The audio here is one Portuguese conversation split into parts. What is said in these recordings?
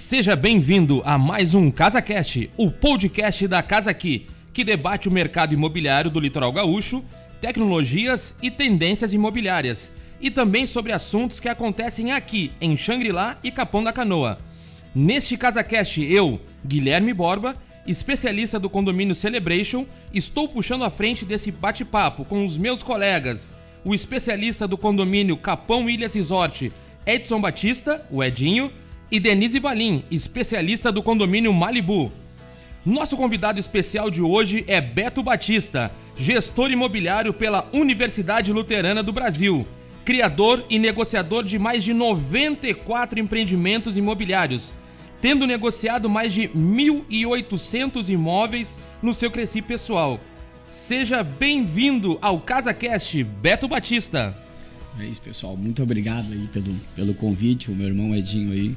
Seja bem-vindo a mais um CasaCast, o podcast da Casa Aqui, que debate o mercado imobiliário do litoral gaúcho, tecnologias e tendências imobiliárias, e também sobre assuntos que acontecem aqui em Xangri-Lá e Capão da Canoa. Neste CasaCast, eu, Guilherme Borba, especialista do condomínio Celebration, estou puxando a frente desse bate-papo com os meus colegas, o especialista do condomínio Capão Ilhas Resort, Edson Batista, o Edinho, e Denise Valim, especialista do condomínio Malibu. Nosso convidado especial de hoje é Beto Batista, gestor imobiliário pela Universidade Luterana do Brasil, criador e negociador de mais de 94 empreendimentos imobiliários, tendo negociado mais de 1.800 imóveis no seu crescimento pessoal. Seja bem-vindo ao CasaCast, Beto Batista. É isso, pessoal. Muito obrigado aí pelo convite. O meu irmão Edinho aí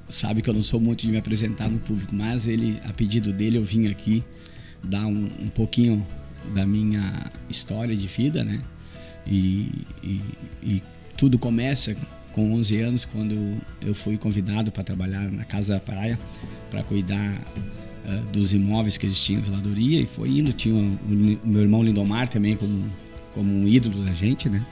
sabe que eu não sou muito de me apresentar no público, mas ele, a pedido dele, eu vim aqui dar um pouquinho da minha história de vida, né? E tudo começa com 11 anos, quando eu fui convidado para trabalhar na Casa da Praia, para cuidar dos imóveis que eles tinham, zeladoria, e foi indo. Tinha o meu irmão Lindomar também como um ídolo da gente, né?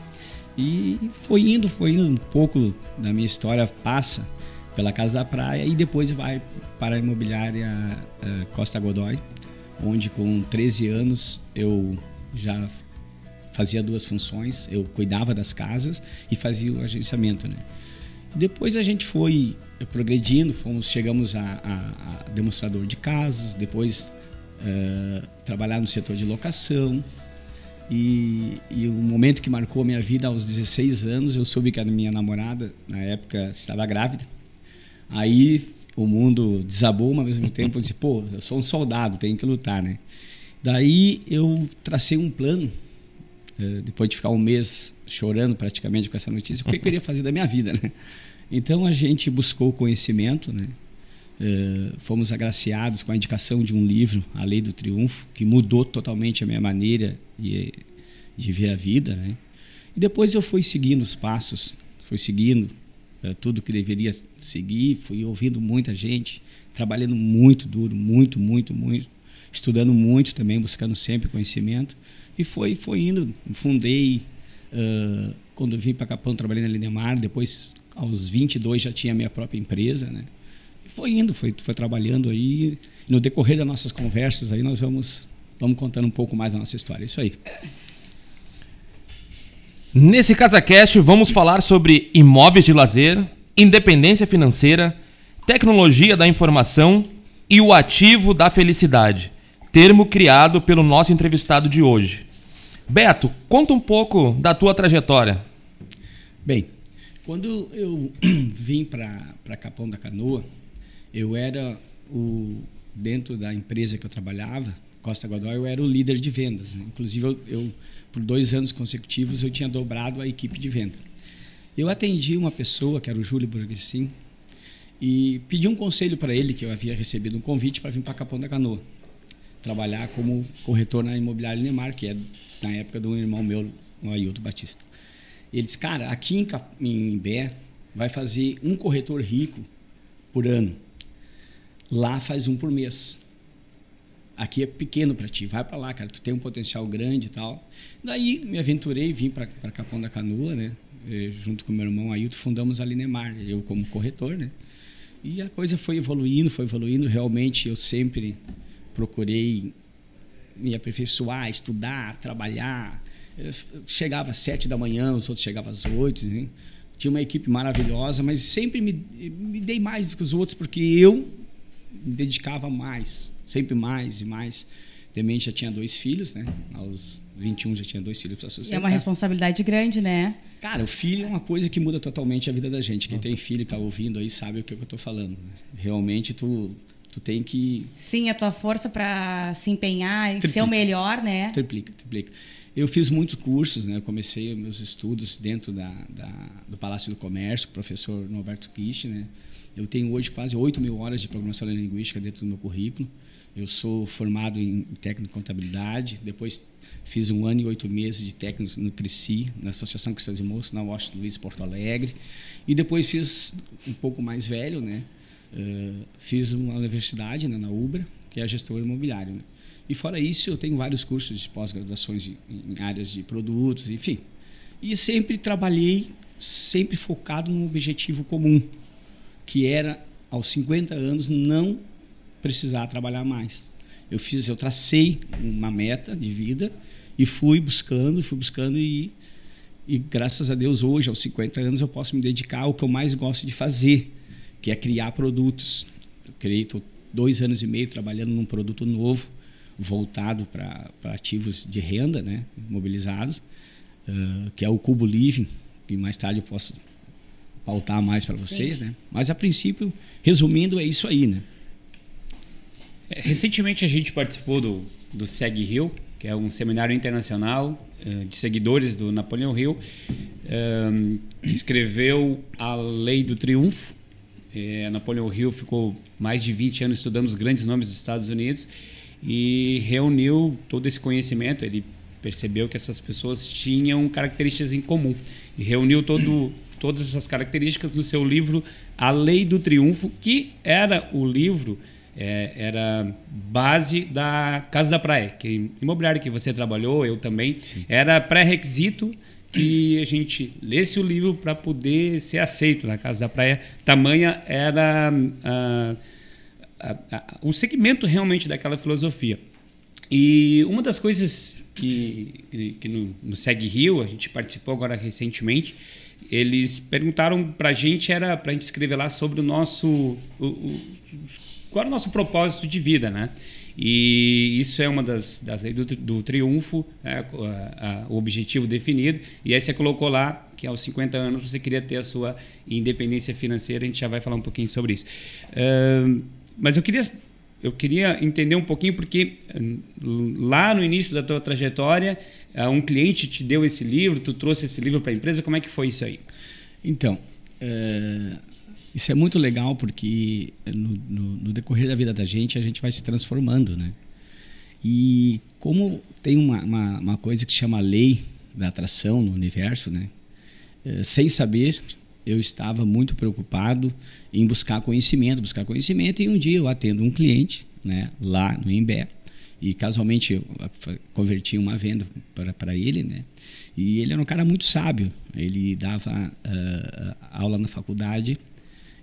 E foi indo um pouco da minha história passa pela Casa da Praia e depois vai para a imobiliária Costa Godoy, onde com 13 anos eu já fazia duas funções. Eu cuidava das casas e fazia o agenciamento, né? Depois a gente foi progredindo, chegamos a demonstrador de casas, depois trabalhar no setor de locação. E o momento que marcou a minha vida, aos 16 anos, eu soube que a minha namorada, na época, estava grávida. Aí o mundo desabou, mas ao mesmo tempo eu disse, pô, eu sou um soldado, tenho que lutar, né? Daí eu tracei um plano, depois de ficar um mês chorando praticamente com essa notícia, o que eu queria fazer da minha vida, né? Então a gente buscou conhecimento, né? Fomos agraciados com a indicação de um livro, A Lei do Triunfo, que mudou totalmente a minha maneira de ver a vida, né? E depois eu fui seguindo os passos, fui seguindo tudo que deveria seguir, fui ouvindo muita gente, trabalhando muito duro, muito, estudando muito também, buscando sempre conhecimento, e foi indo. Fundei, quando eu vim para Capão, trabalhei na Lindomar, depois aos 22 já tinha a minha própria empresa, né? E foi indo, foi trabalhando aí. No decorrer das nossas conversas aí nós vamos contando um pouco mais da nossa história. Isso aí. Nesse CasaCast vamos falar sobre imóveis de lazer, independência financeira, tecnologia da informação e o ativo da felicidade, termo criado pelo nosso entrevistado de hoje. Beto, conta um pouco da tua trajetória. Bem, quando eu vim para Capão da Canoa, eu era dentro da empresa que eu trabalhava, Costa Godoy, eu era o líder de vendas, né? Inclusive, eu por 2 anos consecutivos, eu tinha dobrado a equipe de venda. Eu atendi uma pessoa, que era o Júlio Burgessin, e pedi um conselho para ele, que eu havia recebido um convite para vir para Capão da Canoa, trabalhar como corretor na imobiliária Neymar, que é na época do irmão meu, o Ailton Batista. Ele disse, cara, aqui em Bé vai fazer um corretor rico por ano. Lá faz um por mês. Aqui é pequeno para ti, vai para lá, cara, tu tem um potencial grande e tal. Daí me aventurei, vim para Capão da Canoa, né? Junto com meu irmão Ailton, fundamos a Linemar, eu como corretor, né? E a coisa foi evoluindo. Realmente eu sempre procurei me aperfeiçoar, estudar, trabalhar. Eu chegava às 7 da manhã, os outros chegavam às 8, né? Tinha uma equipe maravilhosa, mas sempre me dei mais do que os outros, porque eu me dedicava mais, sempre mais e mais. Também já tinha 2 filhos, né? Aos 21 já tinha 2 filhos para sustentar. E é uma responsabilidade grande, né? Cara, o filho é uma coisa que muda totalmente a vida da gente. Quem tem filho e está ouvindo aí sabe o que eu estou falando. Realmente tu tem que... Sim, a tua força para se empenhar e triplica, ser o melhor, né? Triplica. Eu fiz muitos cursos, né? Eu comecei meus estudos dentro do Palácio do Comércio, com o professor Norberto Kish, né? Eu tenho hoje quase 8.000 horas de programação linguística dentro do meu currículo. Eu sou formado em técnico de contabilidade, depois fiz 1 ano e 8 meses de técnico no CRECI, na Associação Cristã de Moços, na Washington Luiz, Porto Alegre. E depois fiz um pouco mais velho, né? Fiz uma universidade, né, na UBRA, que é a gestor imobiliário, né? E fora isso, eu tenho vários cursos de pós-graduações em áreas de produtos, enfim. E sempre trabalhei, sempre focado num objetivo comum, que era, aos 50 anos, não precisar trabalhar mais. Eu tracei uma meta de vida e fui buscando e graças a Deus, hoje, aos 50 anos, eu posso me dedicar ao que eu mais gosto de fazer, que é criar produtos. Estou 2 anos e meio trabalhando num produto novo, voltado para ativos de renda, né, imobilizados, que é o Cubo Living, que mais tarde eu posso pautar mais para vocês, né? Mas a princípio, resumindo, é isso aí, né? Recentemente a gente participou do Seg Hill, que é um seminário internacional de seguidores do Napoleão Hill, que escreveu A Lei do Triunfo. Napoleão Hill ficou mais de 20 anos estudando os grandes nomes dos Estados Unidos e reuniu todo esse conhecimento. Ele percebeu que essas pessoas tinham características em comum e reuniu todas essas características no seu livro A Lei do Triunfo, que era o livro, era base da Casa da Praia, que imobiliário que você trabalhou, eu também. Sim. Era pré-requisito que a gente lesse o livro para poder ser aceito na Casa da Praia. Tamanha era o segmento realmente daquela filosofia. E uma das coisas que no Seg Hill, a gente participou agora recentemente, eles perguntaram para a gente, era para a gente escrever lá sobre o nosso... qual era o nosso propósito de vida, né? E isso é uma das leis do triunfo, o objetivo definido. E aí você colocou lá que aos 50 anos você queria ter a sua independência financeira. A gente já vai falar um pouquinho sobre isso. Mas eu queria entender um pouquinho, porque lá no início da tua trajetória, um cliente te deu esse livro, tu trouxe esse livro para a empresa. Como é que foi isso aí? Então, isso é muito legal, porque no decorrer da vida da gente, a gente vai se transformando, né? E como tem uma coisa que se chama lei da atração no universo, né? Sem saber, eu estava muito preocupado em buscar conhecimento, e um dia eu atendo um cliente, né, lá no Imbé, e casualmente eu converti uma venda para ele, né? E ele era um cara muito sábio, ele dava aula na faculdade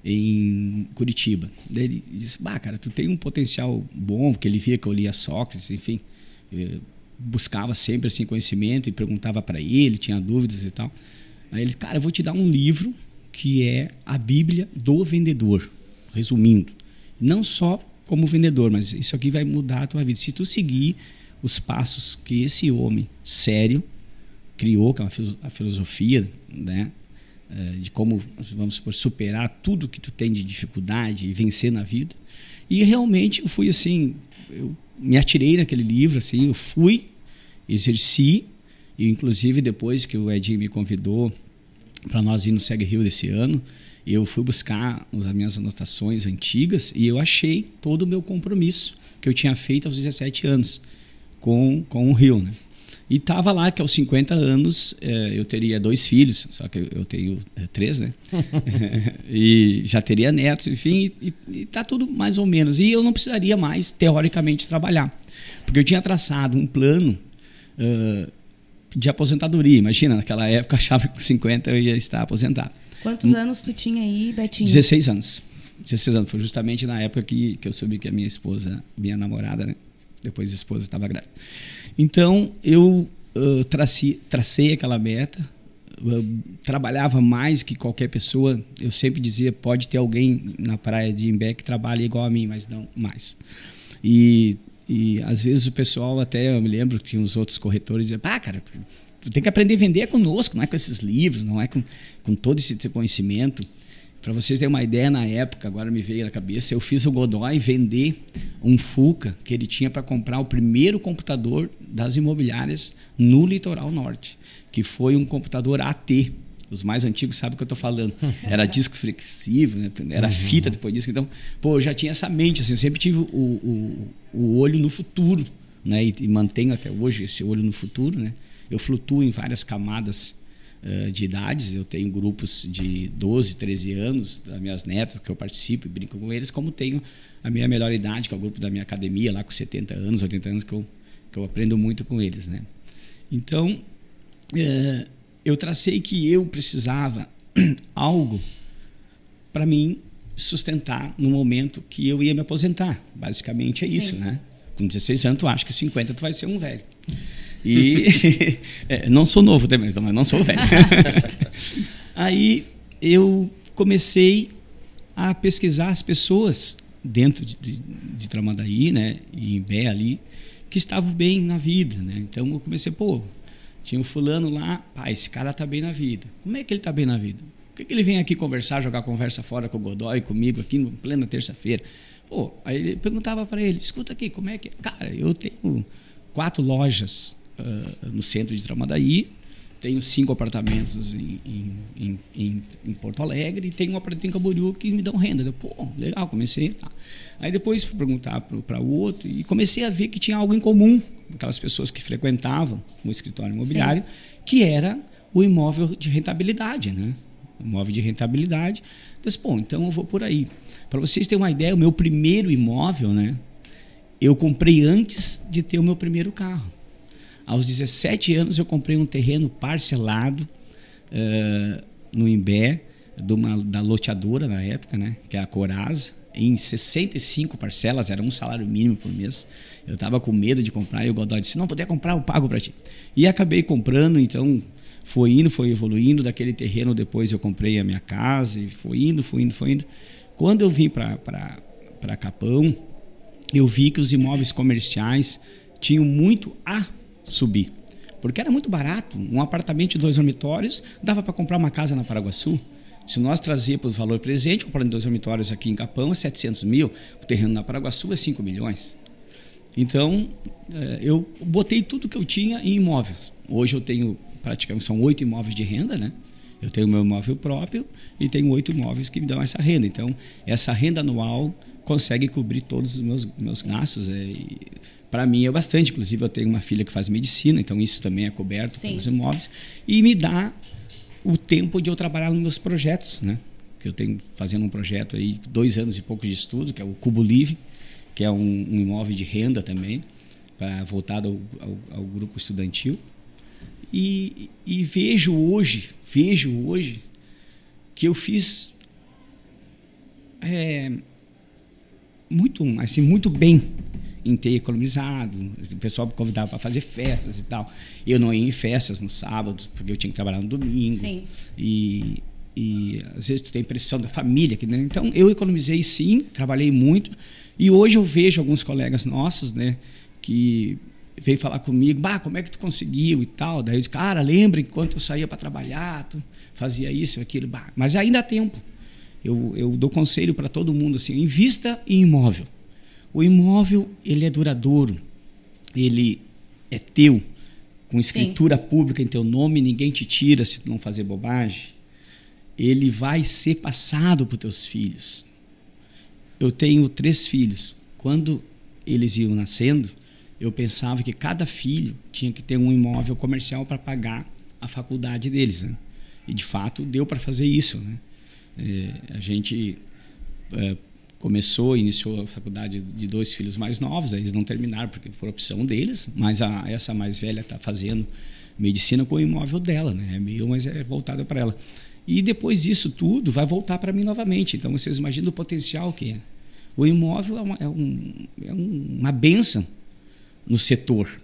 em Curitiba. Daí ele disse: cara, tu tem um potencial bom, porque ele via que eu lia Sócrates, enfim, buscava sempre assim conhecimento e perguntava para ele, tinha dúvidas e tal. Aí ele: cara, eu vou te dar um livro que é a Bíblia do vendedor, resumindo, não só como vendedor, mas isso aqui vai mudar a tua vida. Se tu seguir os passos que esse homem sério criou, que é a filosofia, né, de como, vamos supor, superar tudo que tu tem de dificuldade e vencer na vida. E realmente eu fui assim, eu me atirei naquele livro, assim, eu fui, exerci, e inclusive depois que o Edinho me convidou para nós ir no Seg Hill desse ano, eu fui buscar as minhas anotações antigas e eu achei todo o meu compromisso que eu tinha feito aos 17 anos com o Rio, né? E estava lá que aos 50 anos eu teria 2 filhos, só que eu tenho 3, né? E já teria netos, enfim, e tá tudo mais ou menos. E eu não precisaria mais, teoricamente, trabalhar, porque eu tinha traçado um plano de aposentadoria. Imagina, naquela época eu achava que com 50 eu ia estar aposentado. Quantos anos tu tinha aí, Betinho? 16 anos. 16 anos. Foi justamente na época que eu soube que a minha esposa, minha namorada, né? Depois a esposa estava grávida. Então, eu tracei aquela meta, trabalhava mais que qualquer pessoa. Eu sempre dizia: pode ter alguém na praia de Imbé que trabalha igual a mim, mas não mais. E às vezes o pessoal, até eu me lembro que tinha uns outros corretores, diziam: cara, tu tem que aprender a vender conosco, não é com esses livros, não é com todo esse teu conhecimento. Para vocês terem uma ideia, na época, agora me veio na cabeça, eu fiz o Godoy vender um Fuca que ele tinha para comprar o primeiro computador das imobiliárias no Litoral Norte, que foi um computador AT. Os mais antigos sabem o que eu estou falando. Era disco flexível, né? Era fita depois disso. Então, eu já tinha essa mente. Assim, eu sempre tive o olho no futuro, né? E mantenho até hoje esse olho no futuro, né? Eu flutuo em várias camadas de idades. Eu tenho grupos de 12, 13 anos, das minhas netas, que eu participo e brinco com eles, como tenho a minha melhor idade, que é o grupo da minha academia, lá com 70 anos, 80 anos, que eu aprendo muito com eles, né? Então, eu tracei que eu precisava algo para mim sustentar no momento que eu ia me aposentar. Basicamente é isso, né? Com 16 anos, tu acha que 50 tu vai ser um velho. E não sou novo também, mas não sou velho. Aí eu comecei a pesquisar as pessoas dentro de Tramandaí, né, e em Bé ali, que estavam bem na vida, né? Então eu comecei, tinha um fulano lá, esse cara tá bem na vida. Como é que ele tá bem na vida? Por que ele vem aqui conversar, jogar conversa fora com o Godoy, comigo aqui no plena terça-feira? Aí ele perguntava para ele, escuta aqui, como é que é? Cara, eu tenho 4 lojas no centro de Tramandaí, tenho 5 apartamentos em Porto Alegre e tenho um apartamento em Camboriú que me dão renda. Legal, comecei. Tá. Aí depois fui perguntar para o outro e comecei a ver que tinha algo em comum, aquelas pessoas que frequentavam o escritório imobiliário, que era o imóvel de rentabilidade, né? O imóvel de rentabilidade. Então eu vou por aí. Para vocês terem uma ideia, o meu primeiro imóvel, né, eu comprei antes de ter o meu primeiro carro. Aos 17 anos eu comprei um terreno parcelado no Imbé, da loteadora na época, né, que é a Coraza, em 65 parcelas, era um salário mínimo por mês. Eu estava com medo de comprar e o Godoy disse, se não puder comprar, eu pago para ti. E acabei comprando, então foi indo, foi evoluindo. Daquele terreno depois eu comprei a minha casa e foi indo. Quando eu vim para Capão, eu vi que os imóveis comerciais tinham muito a subir, porque era muito barato. Um apartamento de 2 dormitórios dava para comprar uma casa na Paraguaçu. Se nós trazíamos o valor presente, um apartamento de 2 dormitórios aqui em Capão é 700 mil, o terreno na Paraguaçu é 5 milhões. Então, eu botei tudo que eu tinha em imóveis. Hoje eu tenho, praticamente, são 8 imóveis de renda, né? Eu tenho o meu imóvel próprio e tenho 8 imóveis que me dão essa renda. Então, essa renda anual consegue cobrir todos os meus gastos. Para mim é bastante. Inclusive, eu tenho uma filha que faz medicina, então isso também é coberto pelos imóveis. E me dá o tempo de eu trabalhar nos meus projetos, né? Que eu tenho fazendo um projeto aí, 2 anos e pouco de estudo, que é o Cubo Livre, que é um imóvel de renda também, voltado ao grupo estudantil. E vejo hoje que eu fiz muito bem em ter economizado. O pessoal me convidava para fazer festas e tal. Eu não ia em festas no sábado, porque eu tinha que trabalhar no domingo. Sim. E às vezes tu tem pressão da família. Né? Então, eu economizei sim, trabalhei muito. E hoje eu vejo alguns colegas nossos, né, que veio falar comigo, como é que tu conseguiu e tal. Daí eu disse, cara, lembra enquanto eu saía para trabalhar, tu fazia isso, aquilo. Mas ainda há tempo. Eu dou conselho para todo mundo assim, invista em imóvel. O imóvel, ele é duradouro, ele é teu, com escritura pública em teu nome, ninguém te tira se tu não fazer bobagem. Ele vai ser passado para os teus filhos. Eu tenho 3 filhos. Quando eles iam nascendo, eu pensava que cada filho tinha que ter um imóvel comercial para pagar a faculdade deles, né? E de fato deu para fazer isso, né? A gente iniciou a faculdade de 2 filhos mais novos, eles não terminaram porque por opção deles, mas essa mais velha está fazendo medicina com o imóvel dela, né? É meu, mas é voltado para ela. E depois disso tudo vai voltar para mim novamente. Então vocês imaginam o potencial que é. O imóvel é uma bênção no setor.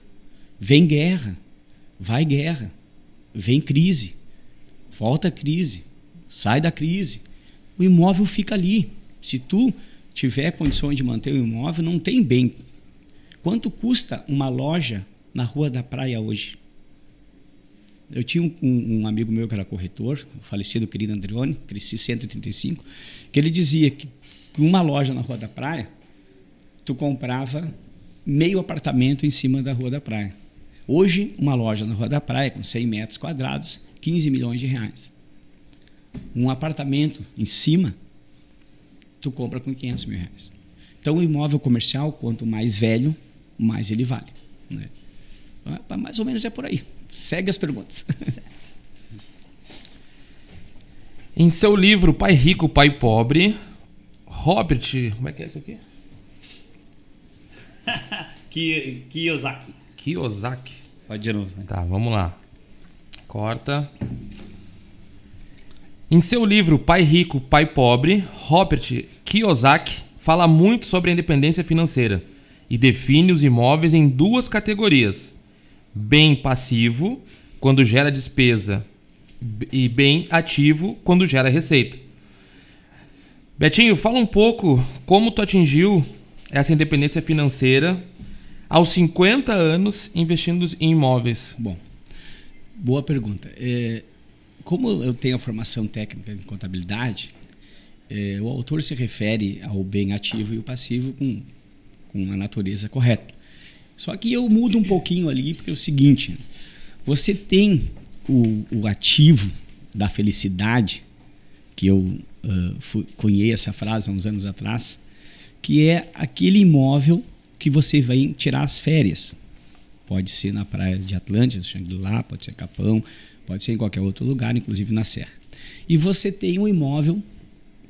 Vem guerra, vai guerra, vem crise, volta crise, sai da crise. O imóvel fica ali. Se tu tiver condições de manter o imóvel, não tem bem. Quanto custa uma loja na Rua da Praia hoje? Eu tinha um amigo meu que era corretor, o falecido querido Andrione, cresci 135, que ele dizia que uma loja na Rua da Praia, tu comprava meio apartamento em cima da Rua da Praia. Hoje, uma loja na Rua da Praia, com 100 metros quadrados, 15 milhões de reais. Um apartamento em cima, tu compra com 500 mil reais. Então, o imóvel comercial, quanto mais velho, mais ele vale, né? Mais ou menos é por aí. Segue as perguntas. Em seu livro Pai Rico, Pai Pobre, Robert... Como é que é isso aqui? Kiyosaki. Kiyosaki. Pode de novo. Né? Tá, vamos lá. Corta. Em seu livro Pai Rico, Pai Pobre, Robert Kiyosaki fala muito sobre a independência financeira e define os imóveis em duas categorias: bem passivo, quando gera despesa, e bem ativo, quando gera receita. Betinho, fala um pouco como tu atingiu essa independência financeira aos 50 anos investindo em imóveis. Bom, boa pergunta. Como eu tenho a formação técnica em contabilidade, o autor se refere ao bem ativo e o passivo com a natureza correta. Só que eu mudo um pouquinho ali, porque é o seguinte: você tem o ativo da felicidade, que eu cunhei essa frase há uns anos atrás, que é aquele imóvel que você vai tirar as férias. Pode ser na praia de Atlântida, Xangri-Lá, pode ser Capão, pode ser em qualquer outro lugar, inclusive na Serra. E você tem um imóvel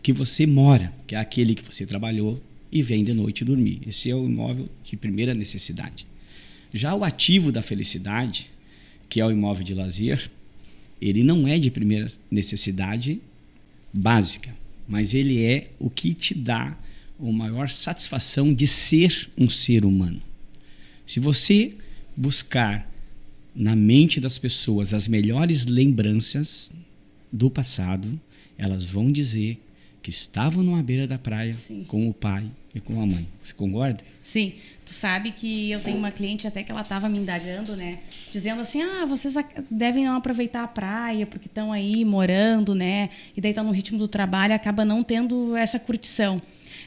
que você mora, que é aquele que você trabalhou e vem de noite dormir. Esse é o imóvel de primeira necessidade. Já o ativo da felicidade, que é o imóvel de lazer, ele não é de primeira necessidade básica, mas ele é o que te dá a maior satisfação de ser um ser humano. Se você buscar na mente das pessoas as melhores lembranças do passado, elas vão dizer que estavam numa beira da praia, sim, com o pai e com a mãe. Você concorda? Sim. Tu sabe que eu tenho uma cliente até que ela estava me indagando, né? Dizendo assim, vocês devem não aproveitar a praia porque estão aí morando, né? E daí estão no ritmo do trabalho, acaba não tendo essa curtição.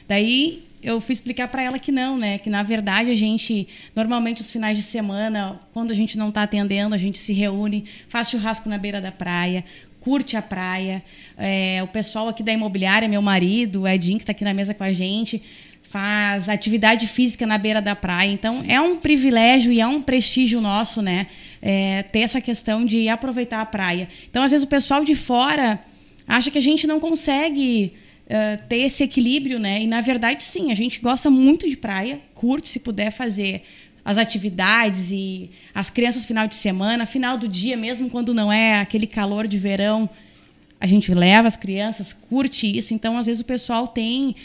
Daí eu fui explicar para ela que não, né? Que na verdade a gente, normalmente os finais de semana, quando a gente não está atendendo, a gente se reúne, faz churrasco na beira da praia, curte a praia. O pessoal aqui da imobiliária, meu marido, o Edinho, que está aqui na mesa com a gente, faz atividade física na beira da praia. Então, sim, é um privilégio e é um prestígio nosso, né? Ter essa questão de aproveitar a praia. Então, às vezes o pessoal de fora acha que a gente não consegue ter esse equilíbrio, né? E na verdade, sim, a gente gosta muito de praia, curte se puder fazer as atividades e as crianças final de semana, final do dia, mesmo quando não é aquele calor de verão, a gente leva as crianças, curte isso. Então, às vezes, o pessoal tem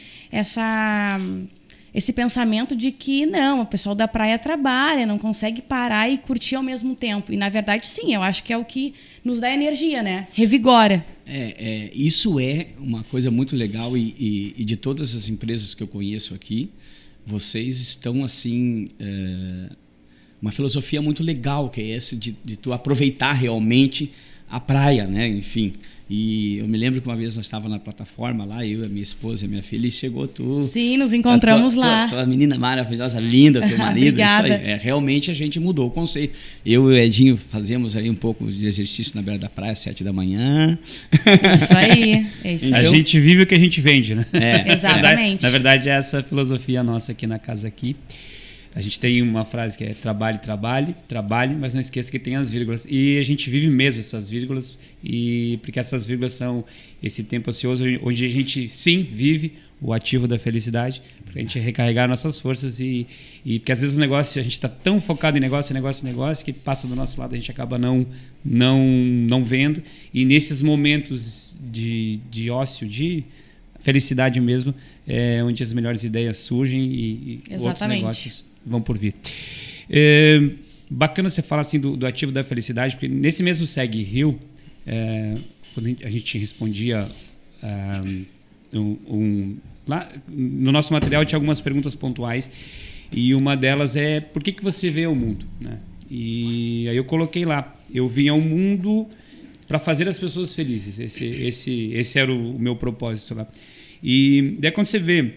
esse pensamento de que não, o pessoal da praia trabalha, não consegue parar e curtir ao mesmo tempo. E, na verdade, sim, eu acho que é o que nos dá energia, né? Revigora. Isso é uma coisa muito legal e de todas as empresas que eu conheço aqui, vocês estão assim, uma filosofia muito legal, que é essa de tu aproveitar realmente a praia, né? Enfim. E eu me lembro que uma vez nós estávamos na plataforma lá, eu, a minha esposa e a minha filha, e chegou tu. Sim, nos encontramos lá. Tua menina maravilhosa, linda, teu marido. Isso aí. Realmente a gente mudou o conceito. Eu e o Edinho fazemos aí um pouco de exercício na beira da praia às 7 da manhã. Isso aí. Então, a gente vive o que a gente vende, né? Exatamente. Na verdade, é essa filosofia nossa aqui na casa aqui. A gente tem uma frase que é trabalhe, trabalhe, trabalhe, mas não esqueça que tem as vírgulas. E a gente vive mesmo essas vírgulas, porque essas vírgulas são esse tempo ocioso onde a gente, sim, vive o ativo da felicidade, para a gente recarregar nossas forças e porque às vezes o negócio, a gente está tão focado em negócio, que passa do nosso lado, a gente acaba não vendo. E nesses momentos de ócio, de felicidade mesmo, é onde as melhores ideias surgem e outros negócios vão por vir. Bacana você falar assim do ativo da felicidade, porque nesse mesmo Segue Rio, quando a gente respondia lá no nosso material tinha algumas perguntas pontuais e uma delas é por que você vê o mundo, né? E aí eu coloquei lá, eu vim ao mundo para fazer as pessoas felizes. Esse era o meu propósito lá. E daí quando você vê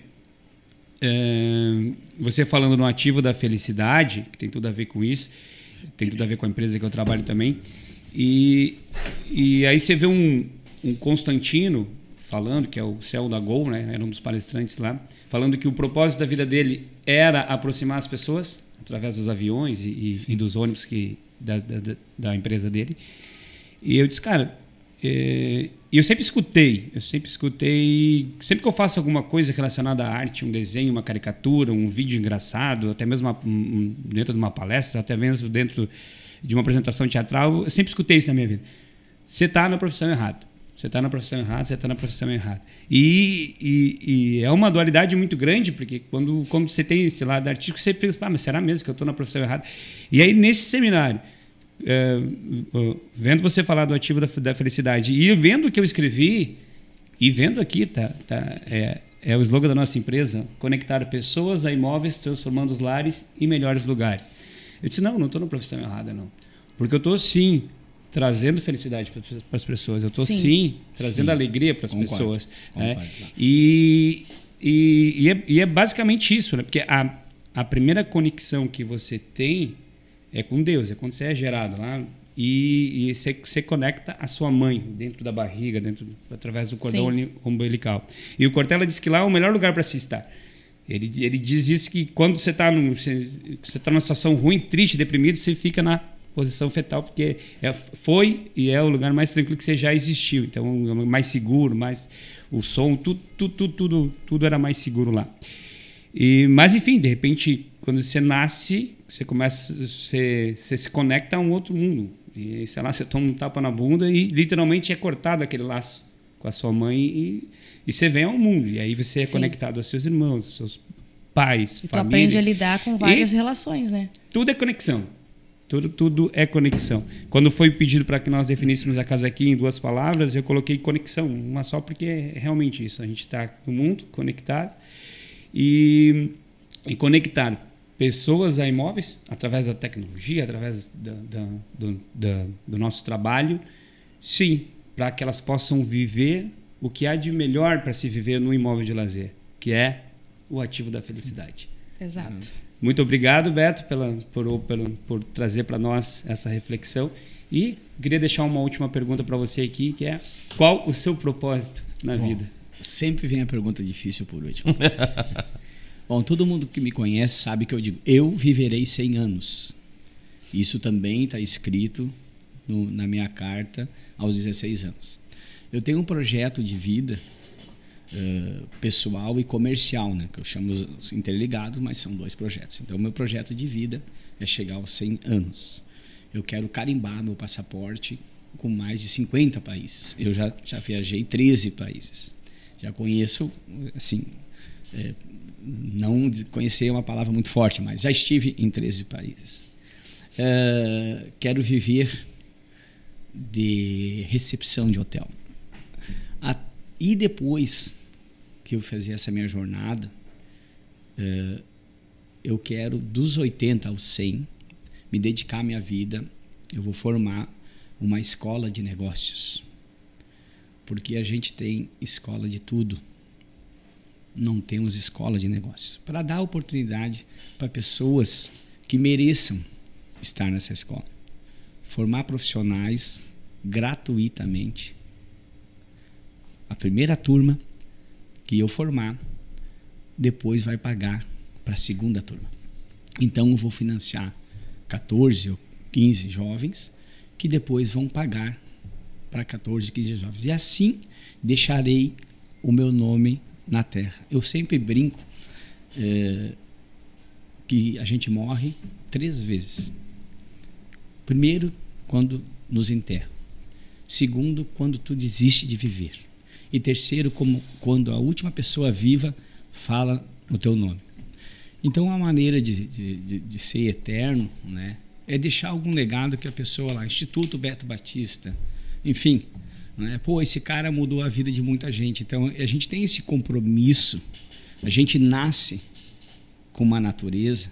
você falando no ativo da felicidade, que tem tudo a ver com isso, tem tudo a ver com a empresa que eu trabalho também, e aí você vê um Constantino falando, que é o CEO da Gol, né? Era um dos palestrantes lá, falando que o propósito da vida dele era aproximar as pessoas através dos aviões e dos ônibus da empresa dele. E eu disse, cara, E eu sempre escutei, sempre que eu faço alguma coisa relacionada à arte, um desenho, uma caricatura, um vídeo engraçado, até mesmo dentro de uma palestra, até mesmo dentro de uma apresentação teatral, eu sempre escutei isso na minha vida. Você está na profissão errada. Você está na profissão errada, você está na profissão errada. E é uma dualidade muito grande, porque quando você tem esse lado artístico, você pensa, mas será mesmo que eu estou na profissão errada? E aí, nesse seminário, vendo você falar do ativo da felicidade e vendo o que eu escrevi, e vendo aqui, é o slogan da nossa empresa, conectar pessoas a imóveis, transformando os lares em melhores lugares. Eu disse, não estou na profissão errada, não. Porque eu estou, sim, trazendo felicidade para as pessoas. Eu estou, sim, trazendo alegria para as pessoas. Concordo. E é basicamente isso, né? Porque a primeira conexão que você tem é com Deus, é quando você é gerado lá e você conecta a sua mãe dentro da barriga, através do cordão umbilical. E o Cortella diz que lá é o melhor lugar para se estar. Ele diz isso, que quando você está numa situação ruim, triste, deprimido, você fica na posição fetal, porque foi e é o lugar mais tranquilo que você já existiu. Então, mais seguro, mais o som, tudo era mais seguro lá. Mas, enfim, de repente, quando você nasce, você se conecta a um outro mundo. E, sei lá, você toma um tapa na bunda e literalmente é cortado aquele laço com a sua mãe e você vem ao mundo. E aí você é conectado aos seus irmãos, aos seus pais, e família. Tu aprende a lidar com várias relações, né? Tudo é conexão. Tudo é conexão. Quando foi pedido para que nós definíssemos a casa aqui em 2 palavras, eu coloquei conexão, uma só, porque é realmente isso. A gente está no mundo conectado e conectar pessoas a imóveis através da tecnologia, através do nosso trabalho, sim, para que elas possam viver o que há de melhor para se viver no imóvel de lazer, que é o ativo da felicidade. Exato. Muito obrigado, Beto, por trazer para nós essa reflexão. E queria deixar uma última pergunta para você aqui, que é: qual o seu propósito na vida? Sempre vem a pergunta difícil por último. Bom, todo mundo que me conhece sabe que eu digo, eu viverei 100 anos. Isso também está escrito na minha carta aos 16 anos. Eu tenho um projeto de vida pessoal e comercial, né, que eu chamo os interligados, mas são 2 projetos. Então, meu projeto de vida é chegar aos 100 anos. Eu quero carimbar meu passaporte com mais de 50 países. Eu já viajei 13 países. Já conheço, assim, não conhecer é uma palavra muito forte, mas já estive em 13 países. Quero viver de recepção de hotel. E depois que eu fazer essa minha jornada, eu quero dos 80 aos 100 me dedicar à minha vida. Eu vou formar uma escola de negócios, porque a gente tem escola de tudo, não temos escola de negócios, para dar oportunidade para pessoas que mereçam estar nessa escola, formar profissionais gratuitamente. A primeira turma que eu formar, depois vai pagar para a segunda turma. Então eu vou financiar 14 ou 15 jovens que depois vão pagar para 14, 15 jovens. E assim deixarei o meu nome na terra. Eu sempre brinco que a gente morre 3 vezes. Primeiro, quando nos enterram. Segundo, quando tu desiste de viver. E terceiro, quando a última pessoa viva fala o teu nome. Então, a maneira de ser eterno, né, é deixar algum legado que a pessoa lá, Instituto Beto Batista, enfim, né, esse cara mudou a vida de muita gente. Então, a gente tem esse compromisso, a gente nasce com uma natureza.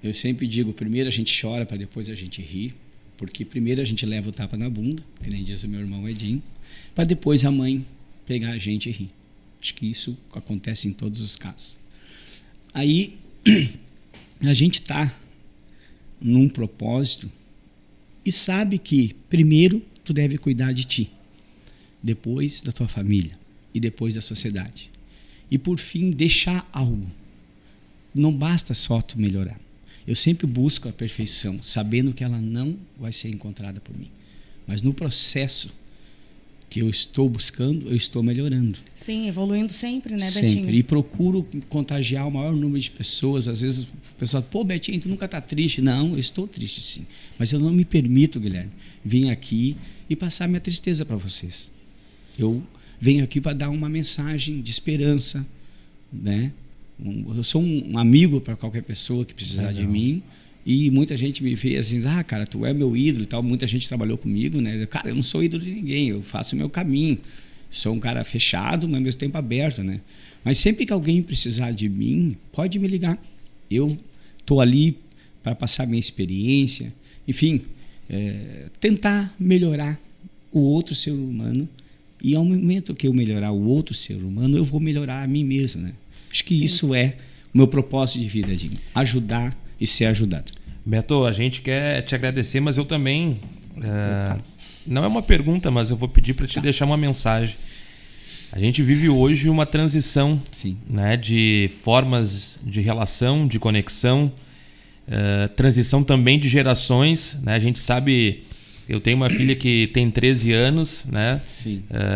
Eu sempre digo, primeiro a gente chora para depois a gente rir, porque primeiro a gente leva o tapa na bunda, que nem diz o meu irmão Edinho, para depois a mãe pegar a gente e rir. Acho que isso acontece em todos os casos. Aí a gente está num propósito e sabe que primeiro tu deve cuidar de ti, depois da tua família e depois da sociedade. E por fim deixar algo. Não basta só tu melhorar. Eu sempre busco a perfeição, sabendo que ela não vai ser encontrada por mim. Mas no processo que eu estou buscando, eu estou melhorando. Sim, evoluindo sempre, né, Sempre. Betinho? E procuro contagiar o maior número de pessoas. Às vezes o pessoal, pô, Betinho, tu nunca está triste. Não, eu estou triste sim. Mas eu não me permito, Guilherme, vir aqui e passar minha tristeza para vocês. Eu venho aqui para dar uma mensagem de esperança, né? Eu sou um amigo para qualquer pessoa que precisar de mim. E muita gente me vê assim, cara, tu é meu ídolo e tal. Muita gente trabalhou comigo, né? Cara, eu não sou ídolo de ninguém, eu faço o meu caminho. Sou um cara fechado, mas ao mesmo tempo aberto, né? Mas sempre que alguém precisar de mim, pode me ligar. Eu estou ali para passar minha experiência. Enfim, tentar melhorar o outro ser humano. E ao momento que eu melhorar o outro ser humano, eu vou melhorar a mim mesmo, né? Acho que isso é o meu propósito de vida, Dinho. Ajudar e ser ajudado. Beto, a gente quer te agradecer, mas eu também... não é uma pergunta, mas eu vou pedir para te deixar uma mensagem. A gente vive hoje uma transição, né, de formas de relação, de conexão, transição também de gerações, né? A gente sabe... Eu tenho uma filha que tem 13 anos, né?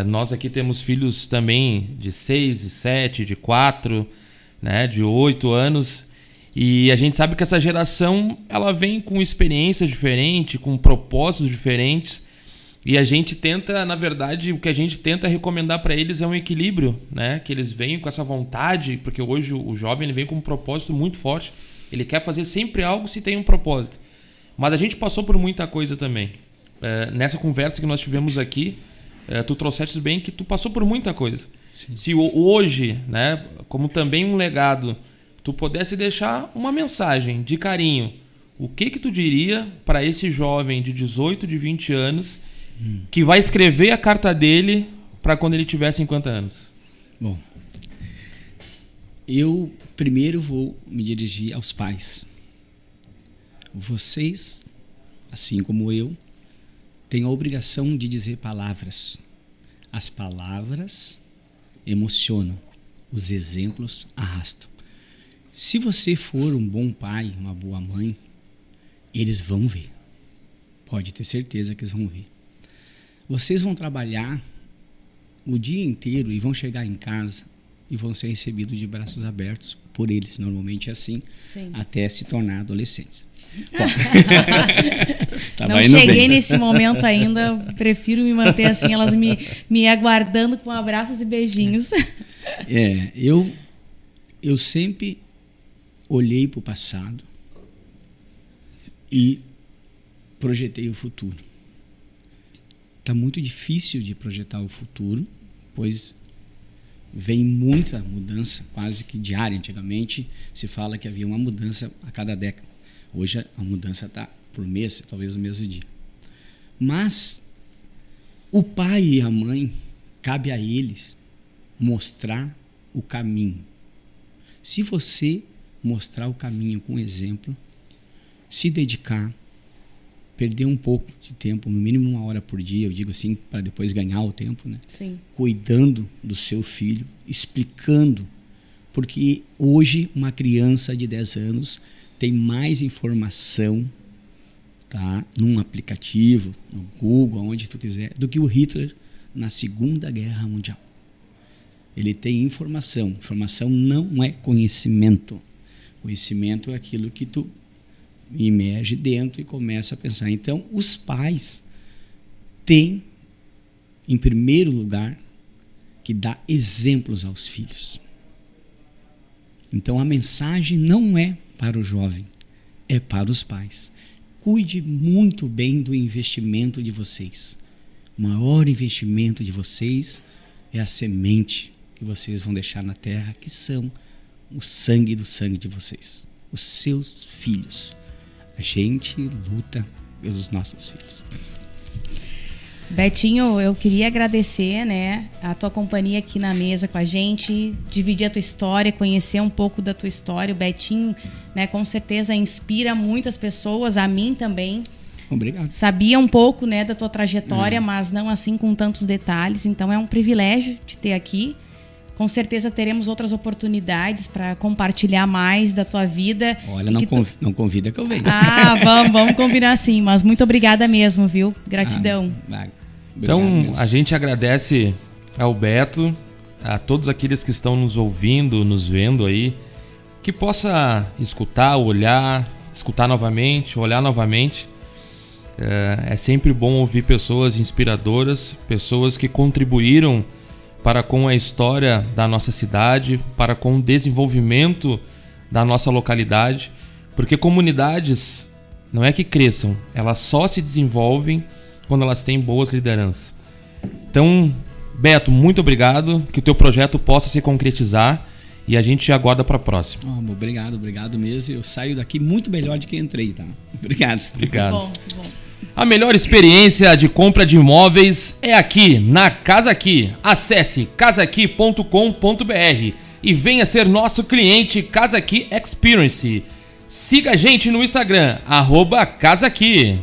Nós aqui temos filhos também de 6, de 7, de 4, né, de 8 anos. E a gente sabe que essa geração ela vem com experiências diferentes, com propósitos diferentes. E a gente tenta, na verdade, o que a gente tenta recomendar para eles é um equilíbrio, né? Que eles venham com essa vontade, porque hoje o jovem ele vem com um propósito muito forte. Ele quer fazer sempre algo se tem um propósito. Mas a gente passou por muita coisa também. Nessa conversa que nós tivemos aqui, tu trouxeste bem que tu passou por muita coisa. Se hoje, né, como também um legado, tu pudesse deixar uma mensagem de carinho, o que tu diria para esse jovem de 18, de 20 anos que vai escrever a carta dele para quando ele tiver 50 anos? Bom, eu primeiro vou me dirigir aos pais. Vocês, assim como eu, têm a obrigação de dizer palavras. As palavras emocionam, os exemplos arrastam. Se você for um bom pai, uma boa mãe, eles vão ver. Pode ter certeza que eles vão ver. Vocês vão trabalhar o dia inteiro e vão chegar em casa e vão ser recebidos de braços abertos por eles. Normalmente é assim, até se tornar adolescentes. Não cheguei nesse momento ainda, prefiro me manter assim, elas me aguardando com abraços e beijinhos. Eu sempre olhei para o passado e projetei o futuro. Está muito difícil de projetar o futuro, pois vem muita mudança, quase que diária. Antigamente se fala que havia uma mudança a cada década. Hoje a mudança está por mês, talvez no mesmo dia. Mas o pai e a mãe, cabe a eles mostrar o caminho. Se você mostrar o caminho com exemplo, se dedicar, perder um pouco de tempo, no mínimo 1 hora por dia, eu digo assim, para depois ganhar o tempo, né? Cuidando do seu filho, explicando, porque hoje uma criança de 10 anos tem mais informação, tá, num aplicativo, no Google, onde tu quiser, do que o Hitler na Segunda Guerra Mundial. Ele tem informação. Informação não é conhecimento. Conhecimento é aquilo que tu imerge dentro e começa a pensar. Então, os pais têm, em primeiro lugar, que dar exemplos aos filhos. Então, a mensagem não é para o jovem, é para os pais. Cuide muito bem do investimento de vocês. O maior investimento de vocês é a semente que vocês vão deixar na terra, que são o sangue do sangue de vocês, os seus filhos. A gente luta pelos nossos filhos. Betinho, eu queria agradecer, né, a tua companhia aqui na mesa com a gente, dividir a tua história, conhecer um pouco da tua história. O Betinho, né, com certeza inspira muitas pessoas, a mim também. Obrigado. Sabia um pouco, né, da tua trajetória, mas não assim com tantos detalhes. Então é um privilégio te ter aqui. Com certeza teremos outras oportunidades para compartilhar mais da tua vida. Olha, não convida que eu venho. Vamos combinar sim. Mas muito obrigada mesmo, viu? Gratidão. Então, mesmo. a gente agradece ao Beto, a todos aqueles que estão nos ouvindo, nos vendo aí, que possa escutar, olhar, escutar novamente, olhar novamente. É sempre bom ouvir pessoas inspiradoras, pessoas que contribuíram para com a história da nossa cidade, para com o desenvolvimento da nossa localidade, porque comunidades não é que cresçam, elas só se desenvolvem quando elas têm boas lideranças. Então, Beto, muito obrigado, que o teu projeto possa se concretizar e a gente aguarda para a próxima. Obrigado mesmo. Eu saio daqui muito melhor do que entrei, tá? Obrigado. Obrigado. Que bom. A melhor experiência de compra de imóveis é aqui, na Casa Aqui. Acesse casaqui.com.br e venha ser nosso cliente Casa Aqui Experience. Siga a gente no Instagram, @CasaAqui.